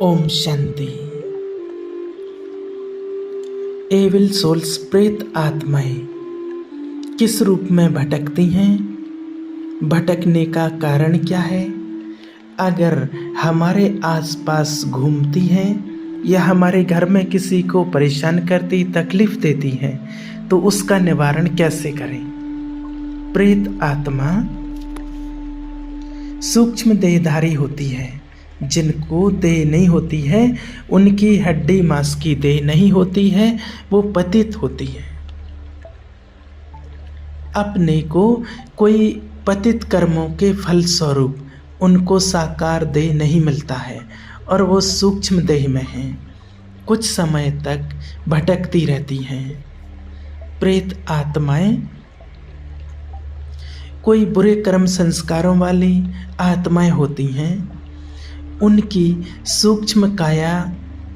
Om Shanti. Evil souls, प्रेत आत्माएं किस रूप में भटकती हैं? भटकने का कारण क्या है? अगर हमारे आसपास घूमती हैं या हमारे घर में किसी को परेशान करती, तकलीफ देती हैं, तो उसका निवारण कैसे करें? प्रेत आत्मा सूक्ष्म देहधारी होती है। जिनको देह नहीं होती है, उनकी हड्डी मांस की देह नहीं होती है, वो पतित होती है। अपने को कोई पतित कर्मों के फल स्वरूप उनको साकार देह नहीं मिलता है और वो सूक्ष्म देह में हैं। कुछ समय तक भटकती रहती हैं। प्रेत आत्माएं कोई बुरे कर्म संस्कारों वाली आत्माएं होती हैं। उनकी सूक्ष्म काया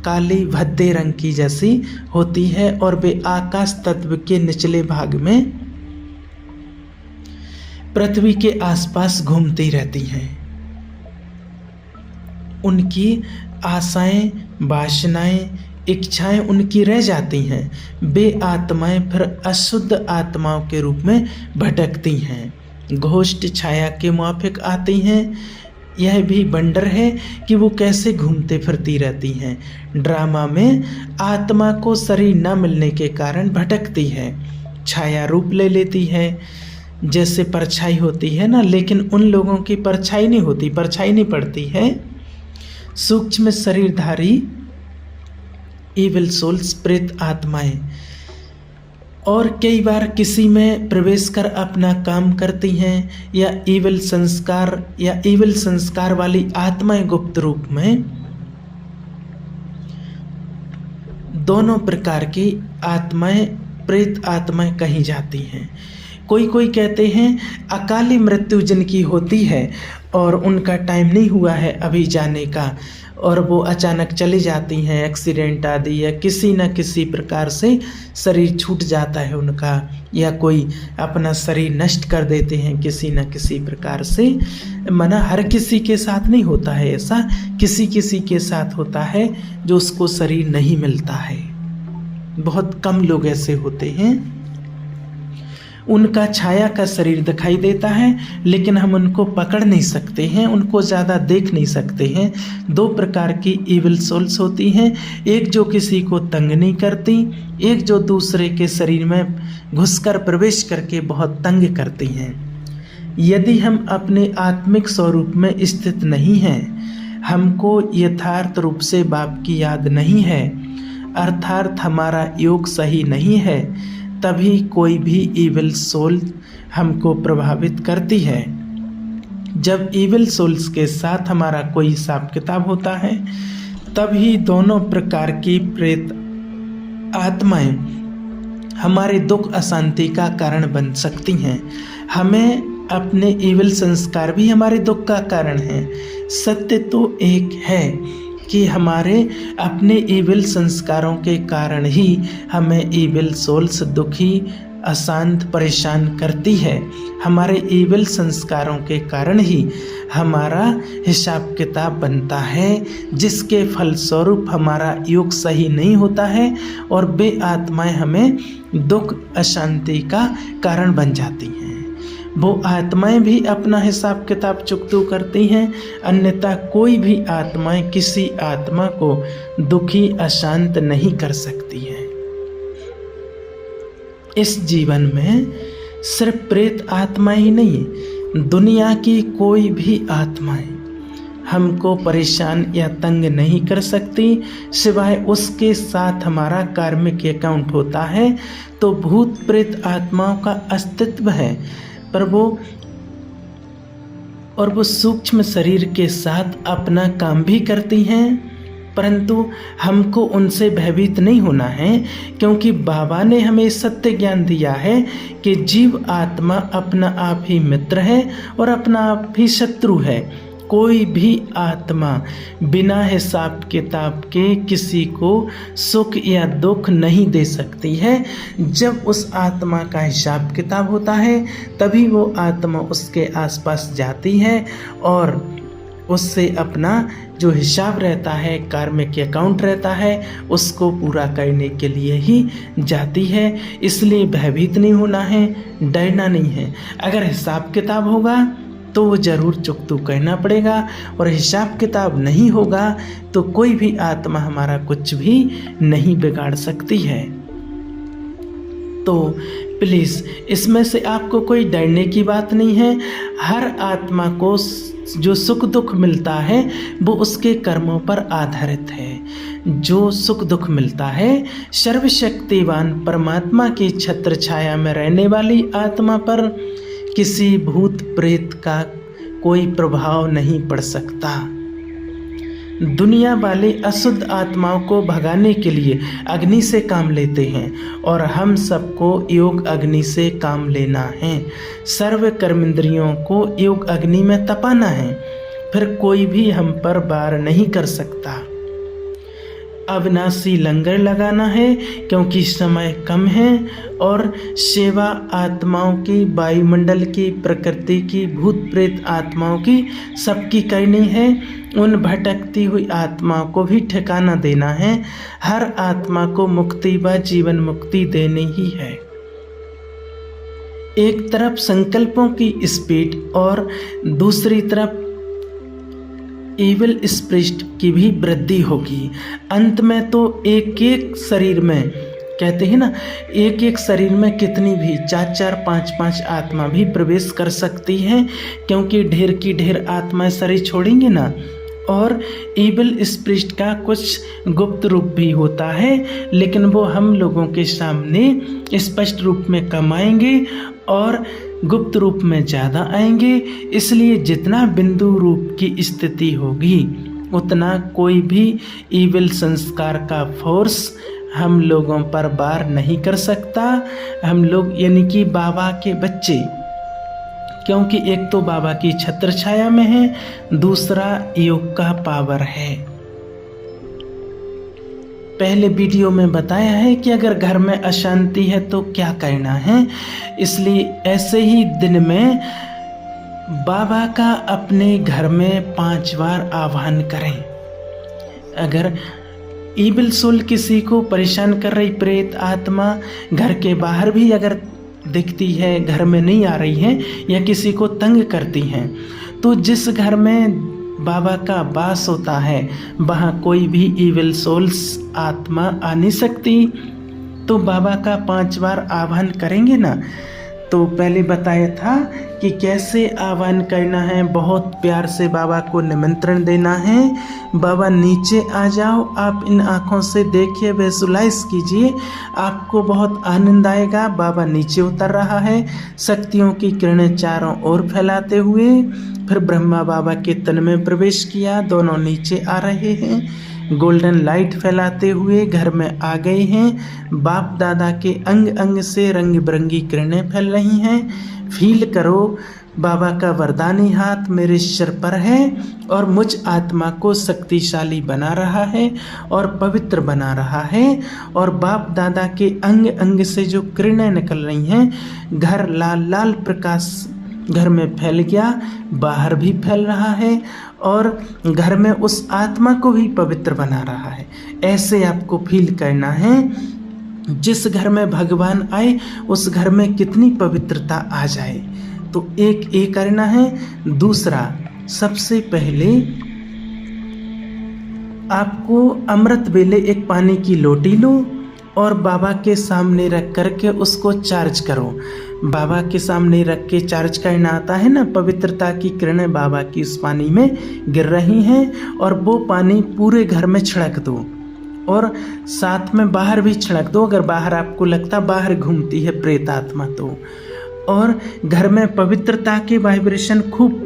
काली भद्दे रंग की जैसी होती है और वे आकाश तत्व के निचले भाग में पृथ्वी के आसपास घूमती रहती हैं। उनकी आशाएं, वासनाएं, इच्छाएं उनकी रह जाती हैं। वे आत्माएं फिर अशुद्ध आत्माओं के रूप में भटकती हैं, घोष्ट छाया के मुआफिक आती हैं। यह भी वंडर है कि वो कैसे घूमते फिरती रहती हैं। ड्रामा में आत्मा को शरीर न मिलने के कारण भटकती है, छाया रूप ले लेती है, जैसे परछाई होती है ना, लेकिन उन लोगों की परछाई नहीं होती, परछाई नहीं पड़ती है। सूक्ष्म शरीरधारी इविल सोल्स, प्रेत आत्माएं, और कई बार किसी में प्रवेश कर अपना काम करती हैं, या इविल संस्कार वाली आत्माएं गुप्त रूप में। दोनों प्रकार की आत्माएं, प्रेत आत्माएं कही जाती हैं। कोई कहते हैं अकाली मृत्यु जिनकी होती है और उनका टाइम नहीं हुआ है अभी जाने का, और वो अचानक चली जाती हैं, एक्सीडेंट आदि या किसी न किसी प्रकार से शरीर छूट जाता है उनका, या कोई अपना शरीर नष्ट कर देते हैं किसी न किसी प्रकार से। मना हर किसी के साथ नहीं होता है ऐसा, किसी के साथ होता है जो उसको शरीर नहीं मिलता है। बहुत कम लोग ऐसे होते हैं। उनका छाया का शरीर दिखाई देता है, लेकिन हम उनको पकड़ नहीं सकते हैं, उनको ज़्यादा देख नहीं सकते हैं। दो प्रकार की इविल सोल्स होती हैं, एक जो किसी को तंग नहीं करती, एक जो दूसरे के शरीर में घुसकर प्रवेश करके बहुत तंग करती हैं। यदि हम अपने आत्मिक स्वरूप में स्थित नहीं हैं, हमको यथार्थ रूप से बाप की याद नहीं है, अर्थात हमारा योग सही नहीं है, तभी कोई भी इविल सोल हमको प्रभावित करती है। जब इविल सोल्स के साथ हमारा कोई हिसाब किताब होता है, तभी दोनों प्रकार की प्रेत आत्माएं हमारे दुख अशांति का कारण बन सकती हैं। हमें अपने इविल संस्कार भी हमारे दुख का कारण हैं। सत्य तो एक है कि हमारे अपने इविल संस्कारों के कारण ही हमें इविल सोल्स दुखी, अशांत, परेशान करती है। हमारे इविल संस्कारों के कारण ही हमारा हिसाब किताब बनता है, जिसके फलस्वरूप हमारा योग सही नहीं होता है और वे आत्माएं हमें दुख, अशांति का कारण बन जाती हैं। वो आत्माएं भी अपना हिसाब किताब चुकतू करती हैं, अन्यथा कोई भी आत्माएं किसी आत्मा को दुखी, अशांत नहीं कर सकती हैं। इस जीवन में सिर्फ प्रेत आत्माएं ही नहीं, दुनिया की कोई भी आत्माएं हमको परेशान या तंग नहीं कर सकती, सिवाय उसके साथ हमारा कार्मिक अकाउंट होता है। तो भूत प्रेत आत्माओं का अस्तित्व है, पर वो सूक्ष्म शरीर के साथ अपना काम भी करती हैं, परंतु हमको उनसे भयभीत नहीं होना है, क्योंकि बाबा ने हमें सत्य ज्ञान दिया है कि जीव आत्मा अपना आप ही मित्र है और अपना आप ही शत्रु है। कोई भी आत्मा बिना हिसाब किताब के किसी को सुख या दुख नहीं दे सकती है। जब उस आत्मा का हिसाब किताब होता है, तभी वो आत्मा उसके आसपास जाती है और उससे अपना जो हिसाब रहता है, कार्मिक अकाउंट रहता है, उसको पूरा करने के लिए ही जाती है। इसलिए भयभीत नहीं होना है, डरना नहीं है। अगर हिसाब किताब होगा तो वो ज़रूर चुकतू कहना पड़ेगा, और हिसाब किताब नहीं होगा तो कोई भी आत्मा हमारा कुछ भी नहीं बिगाड़ सकती है। तो प्लीज़ इसमें से आपको कोई डरने की बात नहीं है। हर आत्मा को जो सुख दुख मिलता है वो उसके कर्मों पर आधारित है। जो सुख दुख मिलता है सर्वशक्तिवान परमात्मा की छत्र छाया में रहने वाली आत्मा पर किसी भूत प्रेत का कोई प्रभाव नहीं पड़ सकता। दुनिया वाले अशुद्ध आत्माओं को भगाने के लिए अग्नि से काम लेते हैं, और हम सबको योग अग्नि से काम लेना है। सर्व कर्मेंद्रियों को योग अग्नि में तपाना है, फिर कोई भी हम पर वार नहीं कर सकता। अविनाशी लंगर लगाना है क्योंकि समय कम है, और सेवा आत्माओं की, वायुमंडल की, प्रकृति की, भूत प्रेत आत्माओं की सबकी करनी है। उन भटकती हुई आत्माओं को भी ठिकाना देना है। हर आत्मा को मुक्ति व जीवन मुक्ति देनी ही है। एक तरफ संकल्पों की स्पीड और दूसरी तरफ इविल स्पिरिट की भी वृद्धि होगी। अंत में तो एक एक शरीर में, कहते हैं ना, एक एक शरीर में कितनी भी 4-4, 5-5 आत्मा भी प्रवेश कर सकती हैं, क्योंकि ढेर की ढेर आत्माएं शरीर छोड़ेंगे ना। और इविल स्पिरिट का कुछ गुप्त रूप भी होता है, लेकिन वो हम लोगों के सामने स्पष्ट रूप में कम आएंगे और गुप्त रूप में ज़्यादा आएंगे। इसलिए जितना बिंदु रूप की स्थिति होगी उतना कोई भी इविल संस्कार का फोर्स हम लोगों पर वार नहीं कर सकता। हम लोग यानी कि बाबा के बच्चे, क्योंकि एक तो बाबा की छत्र छाया में है, दूसरा योग का पावर है। पहले वीडियो में बताया है कि अगर घर में अशांति है तो क्या करना है। इसलिए ऐसे ही दिन में बाबा का अपने घर में 5 बार आह्वान करें। अगर इविल सोल किसी को परेशान कर रही प्रेत आत्मा घर के बाहर भी अगर दिखती है, घर में नहीं आ रही है, या किसी को तंग करती हैं, तो जिस घर में बाबा का वास होता है वहाँ कोई भी इविल सोल्स आत्मा आ नहीं सकती। तो बाबा का 5 बार आह्वान करेंगे ना। तो पहले बताया था कि कैसे आह्वान करना है। बहुत प्यार से बाबा को निमंत्रण देना है। बाबा नीचे आ जाओ, आप इन आँखों से देखिए, विजुलाइज कीजिए, आपको बहुत आनंद आएगा। बाबा नीचे उतर रहा है, शक्तियों की किरणें चारों ओर फैलाते हुए। फिर ब्रह्मा बाबा के तन में प्रवेश किया, दोनों नीचे आ रहे हैं, गोल्डन लाइट फैलाते हुए घर में आ गए हैं। बाप दादा के अंग अंग से रंग बिरंगी किरणें फैल रही हैं। फील करो, बाबा का वरदानी हाथ मेरे सिर पर है और मुझ आत्मा को शक्तिशाली बना रहा है और पवित्र बना रहा है। और बाप दादा के अंग अंग से जो किरणें निकल रही हैं, घर लाल लाल प्रकाश घर में फैल गया, बाहर भी फैल रहा है और घर में उस आत्मा को भी पवित्र बना रहा है। ऐसे आपको फील करना है। जिस घर में भगवान आए उस घर में कितनी पवित्रता आ जाए। तो एक ये करना है। दूसरा, सबसे पहले आपको अमृत वेले एक पानी की लोटी लो और बाबा के सामने रख करके उसको चार्ज करो। बाबा के सामने रख के चार्ज करना आता है ना। पवित्रता की किरणें बाबा की उस पानी में गिर रही हैं और वो पानी पूरे घर में छिड़क दो और साथ में बाहर भी छिड़क दो, अगर बाहर आपको लगता बाहर घूमती है प्रेत आत्मा तो। और घर में पवित्रता के वाइब्रेशन खूब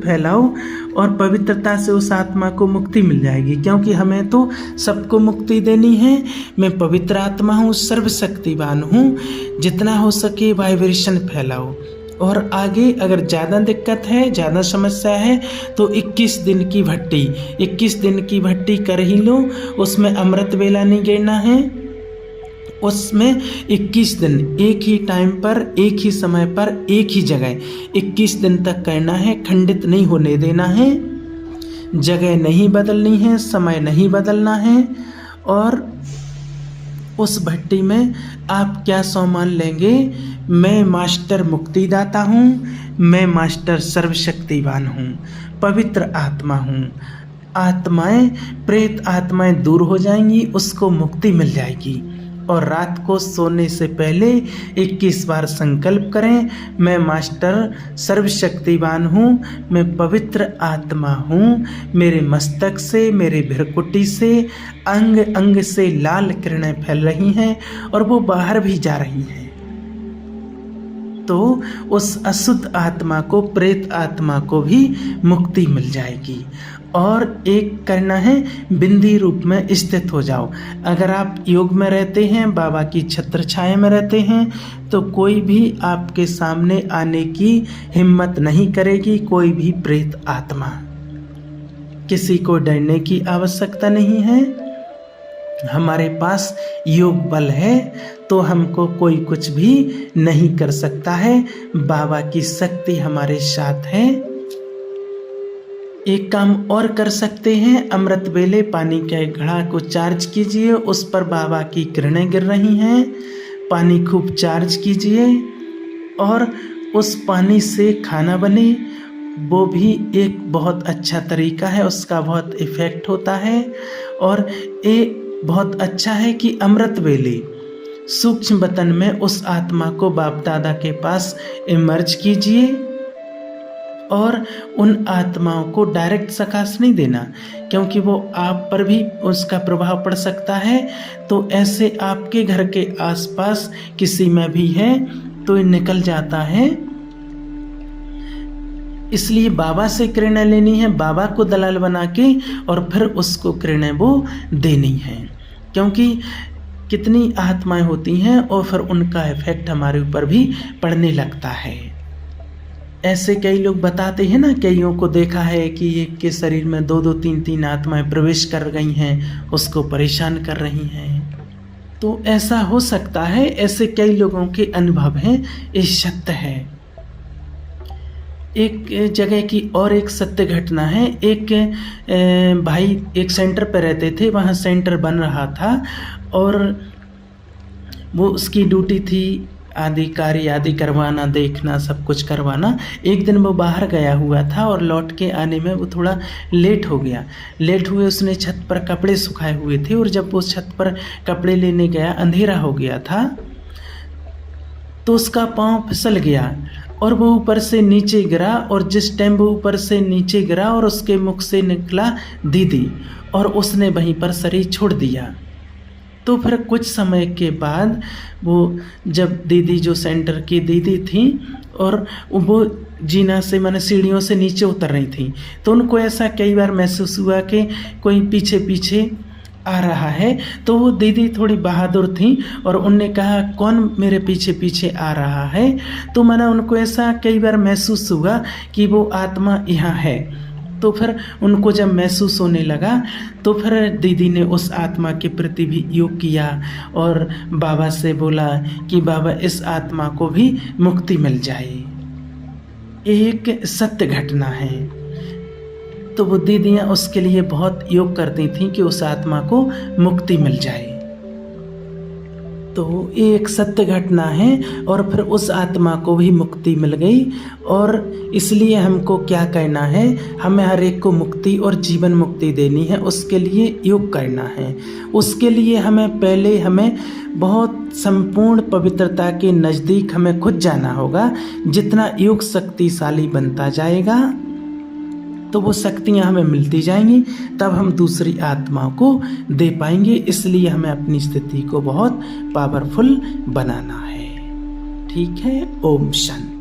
फैलाओ और पवित्रता से उस आत्मा को मुक्ति मिल जाएगी। क्योंकि हमें तो सबको मुक्ति देनी है। मैं पवित्र आत्मा हूँ, सर्वशक्तिवान हूँ। जितना हो सके वाइब्रेशन फैलाओ। और आगे अगर ज़्यादा दिक्कत है, ज़्यादा समस्या है तो 21 दिन की भट्टी कर ही लो। उसमें अमृत वेला नहीं गिरना है, उसमें 21 दिन एक ही टाइम पर, एक ही समय पर, एक ही जगह 21 दिन तक करना है। खंडित नहीं होने देना है, जगह नहीं बदलनी है, समय नहीं बदलना है। और उस भट्टी में आप क्या सम्मान लेंगे? मैं मास्टर मुक्तिदाता हूँ, मैं मास्टर सर्वशक्तिवान हूँ, पवित्र आत्मा हूँ। आत्माएं, प्रेत आत्माएं दूर हो जाएंगी, उसको मुक्ति मिल जाएगी। और रात को सोने से पहले 21 बार संकल्प करें, मैं मास्टर सर्वशक्तिवान हूँ, मैं पवित्र आत्मा हूँ। मेरे मस्तक से, मेरे भृकुटी से, अंग अंग से लाल किरणें फैल रही हैं और वो बाहर भी जा रही हैं। तो उस अशुद्ध आत्मा को, प्रेत आत्मा को भी मुक्ति मिल जाएगी। और एक करना है, बिंदी रूप में स्थित हो जाओ। अगर आप योग में रहते हैं, बाबा की छत्र छाया में रहते हैं, तो कोई भी आपके सामने आने की हिम्मत नहीं करेगी, कोई भी प्रेत आत्मा। किसी को डरने की आवश्यकता नहीं है। हमारे पास योग बल है, तो हमको कोई कुछ भी नहीं कर सकता है। बाबा की शक्ति हमारे साथ है। एक काम और कर सकते हैं, अमृत वेले पानी के घड़ा को चार्ज कीजिए, उस पर बाबा की किरणें गिर रही हैं, पानी खूब चार्ज कीजिए और उस पानी से खाना बने। वो भी एक बहुत अच्छा तरीका है, उसका बहुत इफ़ेक्ट होता है। और एक बहुत अच्छा है कि अमृत वेले सूक्ष्म वतन में उस आत्मा को बाप दादा के पास इमर्ज कीजिए और उन आत्माओं को डायरेक्ट सकाश नहीं देना, क्योंकि वो आप पर भी उसका प्रभाव पड़ सकता है। तो ऐसे आपके घर के आसपास किसी में भी है तो ये निकल जाता है। इसलिए बाबा से किरणें लेनी है, बाबा को दलाल बना के, और फिर उसको किरणें वो देनी है। क्योंकि कितनी आत्माएं होती हैं और फिर उनका इफेक्ट हमारे ऊपर भी पड़ने लगता है। ऐसे कई लोग बताते हैं ना, कईयों को देखा है कि एक के शरीर में 2-2, 3-3 आत्माएं प्रवेश कर गई हैं, उसको परेशान कर रही हैं। तो ऐसा हो सकता है, ऐसे कई लोगों के अनुभव हैं, ये सत्य है। एक जगह की और एक सत्य घटना है। एक भाई एक सेंटर पर रहते थे, वहाँ सेंटर बन रहा था और वो उसकी ड्यूटी थी आदि कार्य आदि करवाना, देखना, सब कुछ करवाना। एक दिन वो बाहर गया हुआ था और लौट के आने में वो थोड़ा लेट हो गया। लेट हुए उसने छत पर कपड़े सुखाए हुए थे और जब वो छत पर कपड़े लेने गया, अंधेरा हो गया था, तो उसका पाँव फिसल गया और वो ऊपर से नीचे गिरा। और जिस टाइम वो ऊपर से नीचे गिरा और उसके मुख से निकला दीदी, और उसने वहीं पर शरीर छोड़ दिया। तो फिर कुछ समय के बाद वो, जब दीदी जो सेंटर की दीदी थी और वो जीना से, माने सीढ़ियों से नीचे उतर रही थी, तो उनको ऐसा कई बार महसूस हुआ कि कोई पीछे पीछे आ रहा है। तो वो दीदी थोड़ी बहादुर थी और उनने कहा, कौन मेरे पीछे पीछे आ रहा है? तो मैंने उनको ऐसा कई बार महसूस हुआ कि वो आत्मा यहाँ है। तो फिर उनको जब महसूस होने लगा तो फिर दीदी ने उस आत्मा के प्रति भी योग किया और बाबा से बोला कि बाबा इस आत्मा को भी मुक्ति मिल जाए। एक सत्य घटना है। तो वो दीदियाँ उसके लिए बहुत योग करती थीं कि उस आत्मा को मुक्ति मिल जाए। तो एक सत्य घटना है और फिर उस आत्मा को भी मुक्ति मिल गई। और इसलिए हमको क्या करना है, हमें हर एक को मुक्ति और जीवन मुक्ति देनी है, उसके लिए योग करना है। उसके लिए हमें पहले बहुत संपूर्ण पवित्रता के नज़दीक हमें खुद जाना होगा। जितना योग शक्तिशाली बनता जाएगा तो वो शक्तियाँ हमें मिलती जाएंगी, तब हम दूसरी आत्माओं को दे पाएंगे। इसलिए हमें अपनी स्थिति को बहुत पावरफुल बनाना है। ठीक है। ओम शांति।